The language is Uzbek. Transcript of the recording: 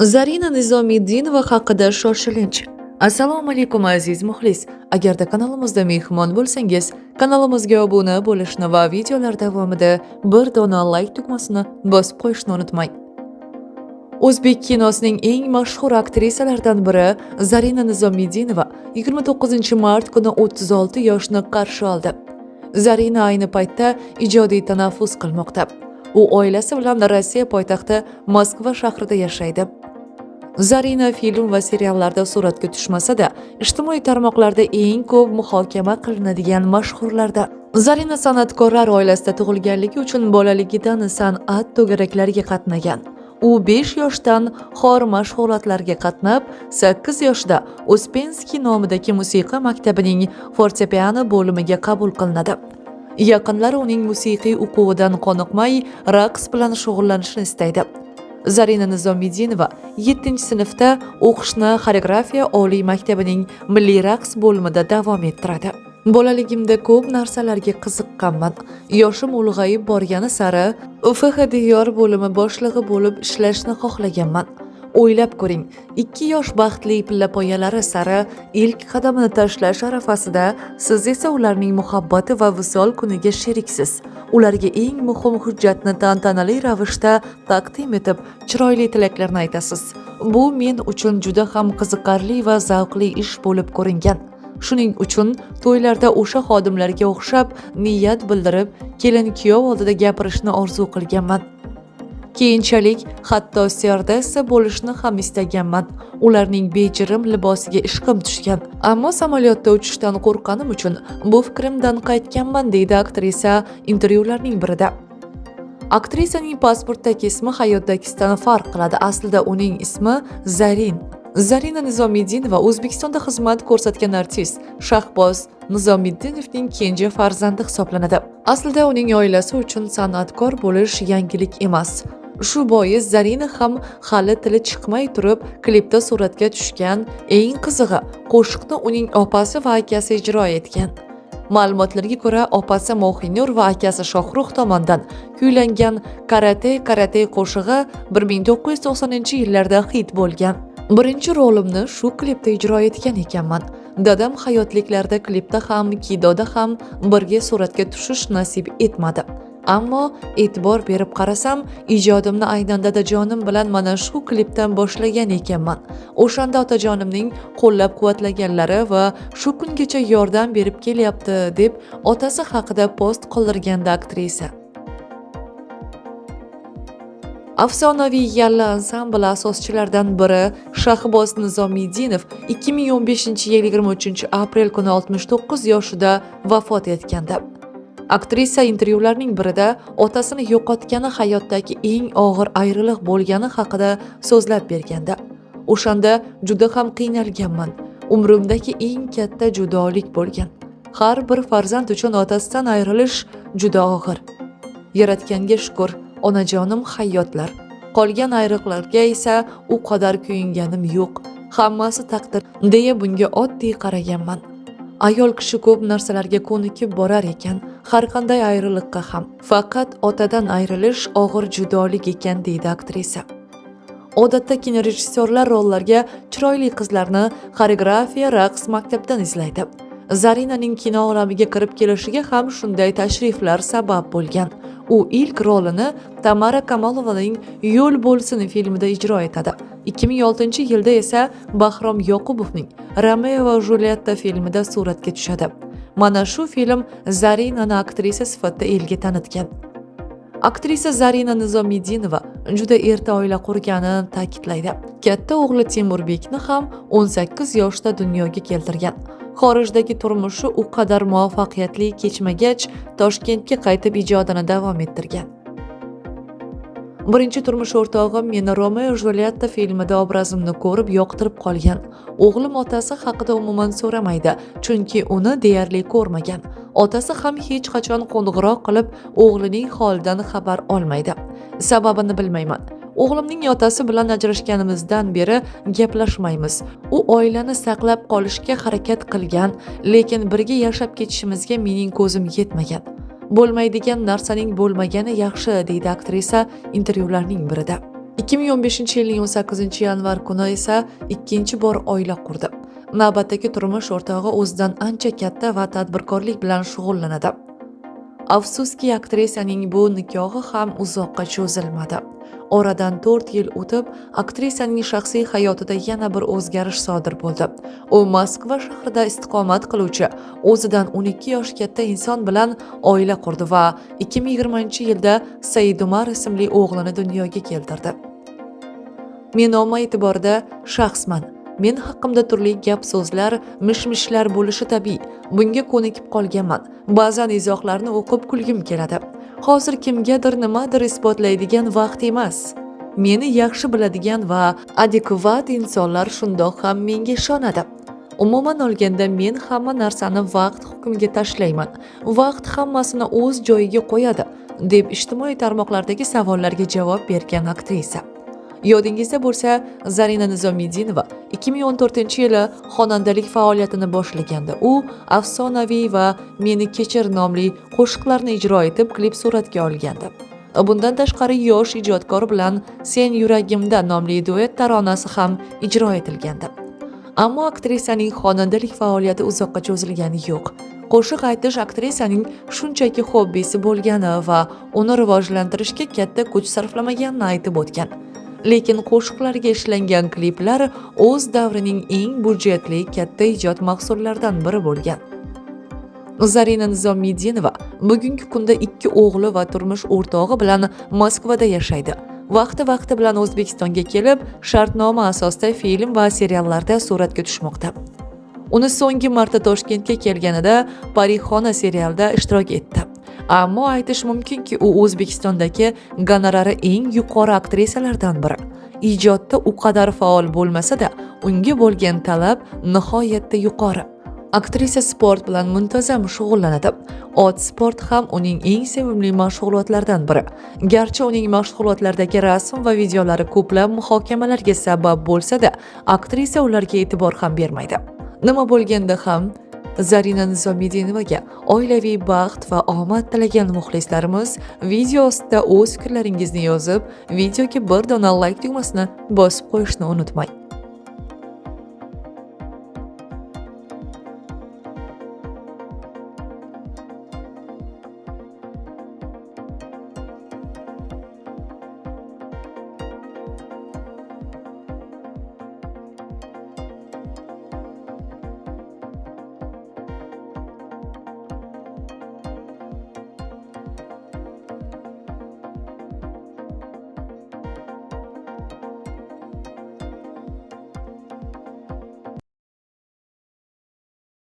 Zarina Nizomiddinova haqida shoshilinch. Assalomu alaykum aziz muxlis. Agarda kanalimizda mehmon bo'lsangiz, kanalimizga obuna bo'lishni va videolar davomida bir dona like tugmasini bosib qo'yishni unutmang. O'zbek kinosining eng mashhur aktrisalaridan biri Zarina Nizomiddinova 29-mart kuni 36 yoshni qarshi oldi. Zarina ayni paytda ijodiy tanaffus qilmoqda. U oilasi bilan Rossiya poytaxti Moskva shahrida yashaydi. Zarina film va seriallarda suratga tushmasa-da, ijtimoiy tarmoqlarda eng ko'p muhokama qilinadigan mashhurlardan. Zarina san'atkorlar oilasida tug'ilganligi uchun bolaligidan san'at to'garaklariga qatnagan. U 5 yoshdan xor mashg'ulotlarga qatnab, 8 yoshida Uspensky nomidagi musiqa maktabining fortepiano bo'limiga qabul qilinadi. Yaqinlari uning musiqiy o'quvidan qoniqmay, raqs bilan shug'ullanishni istaydi. Zarina Nizomiddinova 7-sinfda o'qishni xoreografiya oliy maktabining milliy raqs bo'limida davom ettiradi. Bolaligimda ko'p narsalarga qiziqqanman. Yoshim ulg'ayib borgani sari FXDR bo'limi boshlig'i bo'lib ishlashni xohlaganman. O'ylab ko'ring, 2 yosh baxtli pillapoyalari sari ilk qadamini tashlash arafasida siz esa ularning muhabbati va visol kuniga sheriksiz. Ularga eng muhim hujjatni tantanali ravishda taqdim etib, chiroyli tilaklarni aytasiz. Bu men uchun juda ham qiziqarli va zavqli ish bo'lib ko'ringan. Shuning uchun to'ylarda o'sha xodimlarga o'xshab niyat bildirib, kelin-kuyov oldida gapirishni orzu qilganman. Keyinchalik hatto stewardessa bo'lishni ham istaganman. Ularning bejirim libosiga ishqim tushgan. Ammo samolyotda uchishdan qo'rqqanim uchun bu fikrimdan qaytganman, deydi aktrisa intervyularning birida. Aktrisaning pasportdagi ismi hayotdagisidan farq qiladi. Aslida uning ismi Zarin. Zarina Nizomiddinova O'zbekistonda xizmat ko'rsatgan artist Shahboz Nizomiddinovning kenja farzandi hisoblanadi. Aslida uning oilasi uchun san'atkor bo'lish yangilik emas. Shu bois Zarina ham hali tili chiqmay turib klipda suratga tushgan. Eng qizig'i, qo'shiqni uning opasi va akasi ijro etgan. Ma'lumotlarga ko'ra, opasi Mohinur va akasi Shohrux tomonidan kuylangan Karate qo'shig'i 1990-yillarda hit bo'lgan. Birinchi rolimni shu klipda ijro etgan ekanman. Dadam hayotliklarda klipda ham, kidoda ham birga suratga tushish nasib etmadi. Ammo e'tibor berib qarasam, ijodimni aynan dadajonim bilan mana shu klipdan boshlagan ekanman. O'shanda otajonimning qo'llab-quvvatlaganlari va shu kungacha yordam berib kelyapti deb otasi haqida post qoldirgandi aktrisa. Afsonaviy yalla ansambl asoschilaridan biri Shahboz Nizomiddinov 2015-yil 23-aprel kuni 69 yoshida vafot etgandi. Aktrisa intervyularning birida otasini yo'qotgani hayotdagi eng og'ir ayriliq bo'lgani haqida so'zlab berganda, o'shanda juda ham qiynalganman. Umrimdagi eng katta judolik bo'lgan. Har bir farzand uchun otasidan ayrilish juda og'ir. Yaratganga shukr, onajonim hayotlar. Qolgan ayriliqlarga esa u qadar kuyinganim yo'q. Hammasi taqdir deya bunga oddiy qaraganman. Ayol kishi ko'p narsalarga ko'nikib borar ekan, har qanday ayriliqqa ham. Faqat otadan ayrilish og'ir judolik ekan, deydi aktrisa. Odatda kinorejissyorlar rollarga chiroyli qizlarni xoreografiya, raqs maktabidan izlaydi. Zarinaning kino olamiga kirib kelishiga ham shunday tashriflar sabab bo'lgan. U ilk rolini Tamara Kamolovaning Yo'l bo'lsin filmida ijro etadi. 2006-yilda esa Bahrom Yoqubovning Romeo va Julietta filmida suratga tushadi. Mana shu film Zarinani aktrisa sifatida elga tanitgan. Aktrisa Zarina Nizomiddinova juda erta oila qurganini ta'kidlaydi. Katta o'g'li Timurbekni ham 18 yoshda dunyoga keltirgan. Xorijdagi turmushi u qadar muvaffaqiyatli kechmagach, Toshkentga qaytib ijodini davom ettirgan. Birinchi turmush o'rtog'im meni Romeo Julietta filmida obrazimni ko'rib yoqtirib qolgan. O'g'lim otasi haqida umuman so'ramaydi, chunki uni deyarli ko'rmagan. Otasi ham hech qachon qo'ng'iroq qilib o'g'lining holidan xabar olmaydi. Sababini bilmayman. O'g'limning otasi bilan ajrashganimizdan beri gaplashmaymiz. U oilani saqlab qolishga harakat qilgan, lekin birga yashab ketishimizga mening ko'zim yetmagan. Bo'lmaydigan narsaning bo'lmagani yaxshi, deydi aktrisa intervyularning birida. 2015-yilning 18-yanvar kuni esa ikkinchi bor oila qurdi. Navbatdagi turmush o'rtog'i o'zidan ancha katta va tadbirkorlik bilan shug'ullanadi. Afsuski, aktrisaning bu nikohi ham uzoqqa cho'zilmadi. Oradan 4 yil o'tib, aktrisaning shaxsiy hayotida yana bir o'zgarish sodir bo'ldi. U Moskva shahrida istiqomat qiluvchi, o'zidan 12 yosh katta inson bilan oila qurdi va 2020-yilda Saidumar ismli o'g'lini dunyoga keltirdi. Men omma e'tiborida shaxsman. Men haqimda turli gap so'zlar, mish-mishlar bo'lishi tabiiy. Bunga ko'nikib qolganman. Ba'zan izohlarni o'qib kulgim keladi. Hozir kimgadir nimadir isbotlaydigan vaqt emas. Meni yaxshi biladigan va adekvat insonlar shundoq ham menga ishonadi. Umuman olganda men hamma narsani vaqt hukmiga tashlayman. Vaqt hammasini o'z joyiga qo'yadi, deb ijtimoiy tarmoqlardagi savollarga javob bergan aktrisa. Yodingizda bo'lsa, Zarina Nizomiddinova 2014-yili xonandalik faoliyatini boshlaganda u afsonaviy va Meni kechir nomli qo'shiqlarni ijro etib klip suratga olgandi. Bundan tashqari yosh ijodkor bilan Sen yuragimda nomli duet taronasi ham ijro etilgandi. Ammo aktrisaning xonandalik faoliyati uzoqqa cho'zilgani yo'q. Qo'shiq aytish aktrisaning shunchaki hobbisi bo'lgani va uni rivojlantirishga katta kuch sarflamaganini aytib o'tgan. Lekin qo'shiqlarga ishlangan kliplar o'z davrining eng budjetli katta ijod mahsullaridan biri bo'lgan. Zarina Nizomiddinova bugungi kunda 2 o'g'li va turmush o'rtog'i bilan Moskvada yashaydi. Vaqti bilan O'zbekistonga kelib, shartnoma asosida film va seriallarda suratga tushmoqda. Uni so'nggi marta Toshkentga kelganida Parixona serialida ishtirok etdi. Ammo aytish mumkinki, u O'zbekistondagi gonorari eng yuqori aktrisalardan biri. Ijodda u qadar faol bo'lmasa-da, unga bo'lgan talab nihoyatda yuqori. Aktrisa sport bilan muntazam shug'ullanadi. Ot sport ham uning eng sevimli mashg'ulotlaridan biri. Garchi uning mashg'ulotlardagi rasm va videolari ko'plab muhokamalarga sabab bo'lsa-da, aktrisa ularga e'tibor ham bermaydi. Nima bo'lganda ham Zarina Nizomiddinovaga oilaviy baxt va omad tilagan muxlislarimiz video ostida o'z fikrlaringizni yozib, videoga bir dona like tugmasini bosib qo'yishni unutmang.